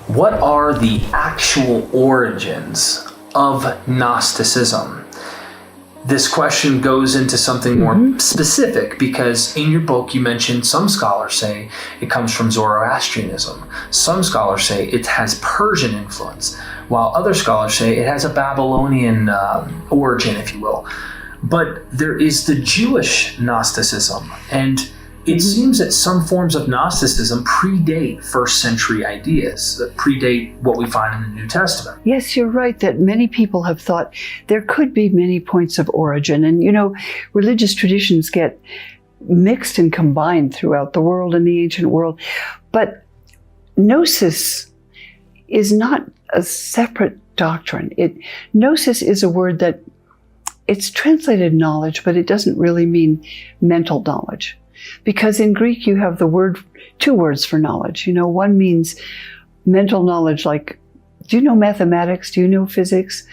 What are the actual origins of Gnosticism? This question goes into something more specific, because in your book you mentioned some scholars say it comes from Zoroastrianism. Some scholars say it has Persian influence, while other scholars say it has a Babylonian origin, if you will. But there is the Jewish Gnosticism, and it seems that some forms of Gnosticism predate first century ideas, that predate what we find in the New Testament. Yes, you're right that many people have thought there could be many points of origin. And, religious traditions get mixed and combined throughout the world and the ancient world. But Gnosis is not a separate doctrine. Gnosis is a word that it's translated knowledge, but it doesn't really mean mental knowledge. Because in Greek you have two words for knowledge. One means mental knowledge, like, do you know mathematics? Do you know physics?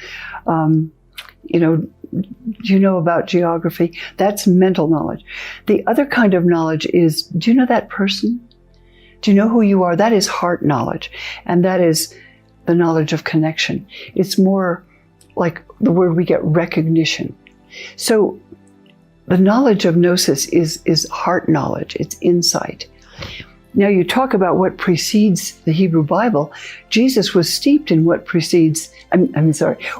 Do you know about geography? That's mental knowledge. The other kind of knowledge is, do you know that person? Do you know who you are? That is heart knowledge. And that is the knowledge of connection. It's more like the word we get, recognition. So the knowledge of Gnosis is heart knowledge, it's insight. Now you talk about what precedes the Hebrew Bible. Jesus was steeped in what precedes,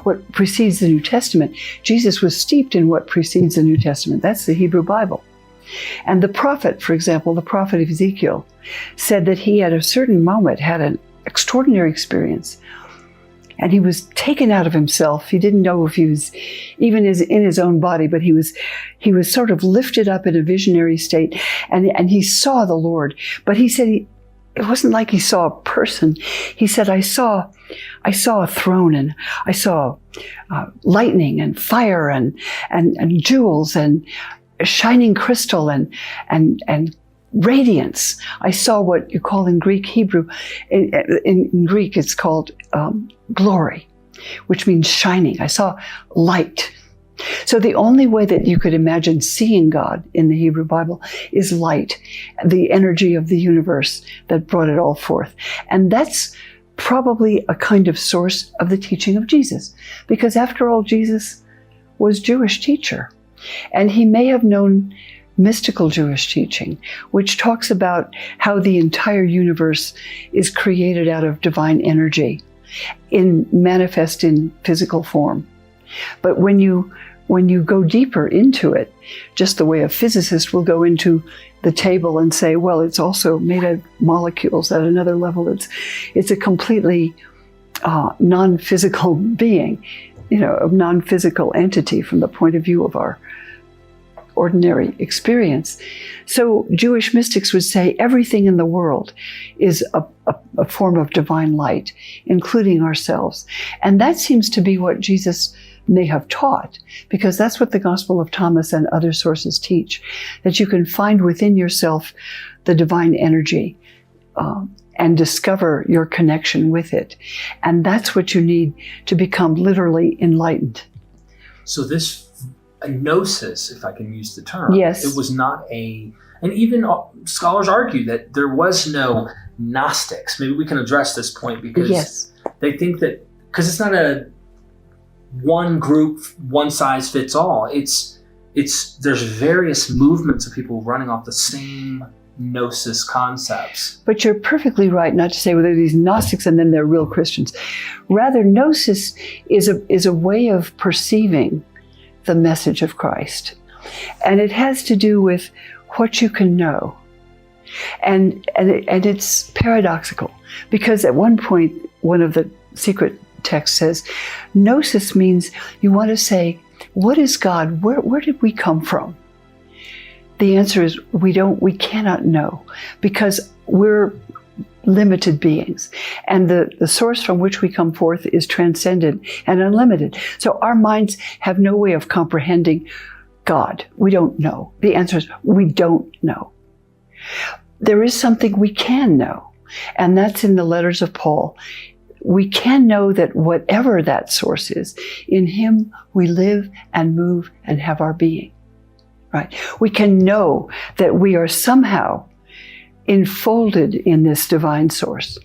what precedes the New Testament. Jesus was steeped in what precedes the New Testament. That's the Hebrew Bible. And the prophet, for example, the prophet Ezekiel, said that he at a certain moment had an extraordinary experience. And he was taken out of himself. He didn't know if he was even in his own body, but he was sort of lifted up in a visionary state, and he saw the Lord. But he said it wasn't like he saw a person. He said, I saw a throne, and I saw lightning and fire and jewels and shining crystal and radiance. I saw what you call in Greek, Hebrew. In Greek, it's called glory, which means shining. I saw light. So the only way that you could imagine seeing God in the Hebrew Bible is light, the energy of the universe that brought it all forth. And that's probably a kind of source of the teaching of Jesus, because after all, Jesus was Jewish teacher, and he may have known mystical Jewish teaching, which talks about how the entire universe is created out of divine energy, manifest in physical form. But when you go deeper into it, just the way a physicist will go into the table and say, well, it's also made of molecules at another level. It's a completely non-physical being, a non-physical entity from the point of view of our ordinary experience. So Jewish mystics would say everything in the world is a form of divine light, including ourselves. And that seems to be what Jesus may have taught, because that's what the Gospel of Thomas and other sources teach, that you can find within yourself the divine energy and discover your connection with it. And that's what you need to become literally enlightened. So this Gnosis, if I can use the term, yes, it was not and even scholars argue that there was no Gnostics. Maybe we can address this point, because they think that, because it's not a one group, one size fits all. There's various movements of people running off the same Gnosis concepts. But you're perfectly right not to say, well, they're these Gnostics and then they're real Christians. Rather, Gnosis is a way of perceiving the message of Christ. And it has to do with what you can know. And it's paradoxical, because at one point, one of the secret texts says, Gnosis means you want to say, what is God? Where did we come from? The answer is we cannot know, because we're limited beings. And the source from which we come forth is transcendent and unlimited. So our minds have no way of comprehending God. We don't know. The answer is we don't know. There is something we can know, and that's in the letters of Paul. We can know that whatever that source is, in him we live and move and have our being. Right? We can know that we are somehow enfolded in this divine source.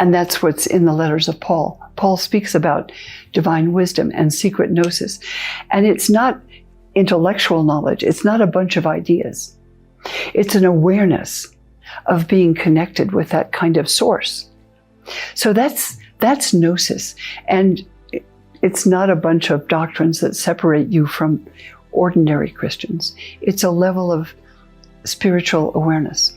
And that's what's in the letters of Paul. Paul speaks about divine wisdom and secret gnosis. And it's not intellectual knowledge. It's not a bunch of ideas. It's an awareness of being connected with that kind of source. So that's gnosis. And it's not a bunch of doctrines that separate you from ordinary Christians. It's a level of spiritual awareness.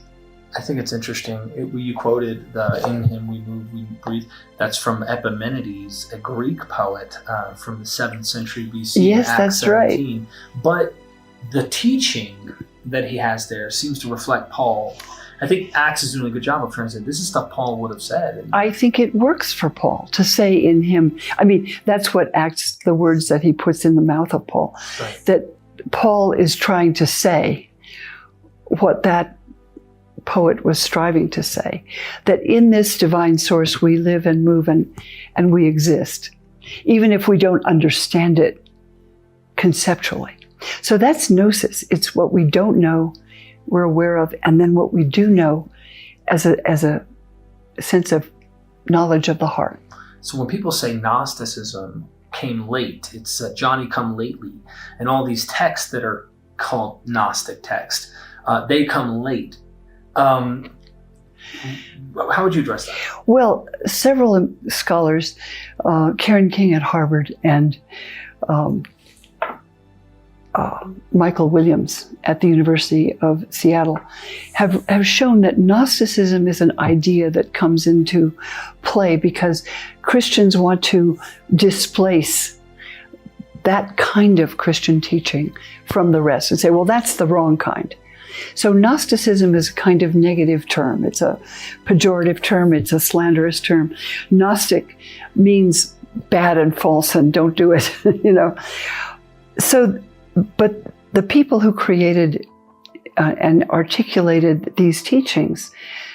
I think it's interesting. You quoted the "In Him we move, we breathe." That's from Epimenides, a Greek poet from the 7th century BC. Yes, Acts that's 17. right. But the teaching that he has there seems to reflect Paul. I think Acts is doing a good job of translating. This is stuff Paul would have said. I think it works for Paul to say in him. I mean, that's what Acts, the words that he puts in the mouth of Paul, Right. that Paul is trying to say what that poet was striving to say, that in this divine source we live and move and we exist, even if we don't understand it conceptually. So that's gnosis. It's what we don't know, we're aware of, and then what we do know as a sense of knowledge of the heart. So when people say Gnosticism came late, it's Johnny come lately, and all these texts that are called Gnostic texts, they come late. How would you address that? Well, several scholars, Karen King at Harvard and Michael Williams at the University of Seattle, have shown that Gnosticism is an idea that comes into play because Christians want to displace that kind of Christian teaching from the rest and say, well, that's the wrong kind. So Gnosticism is a kind of negative term. It's a pejorative term. It's a slanderous term. Gnostic means bad and false and don't do it, So, but the people who created and articulated these teachings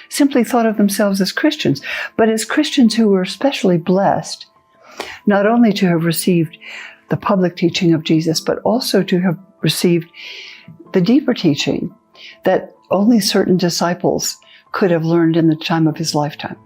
simply thought of themselves as Christians, but as Christians who were especially blessed, not only to have received the public teaching of Jesus, but also to have received the deeper teaching that only certain disciples could have learned in the time of his lifetime.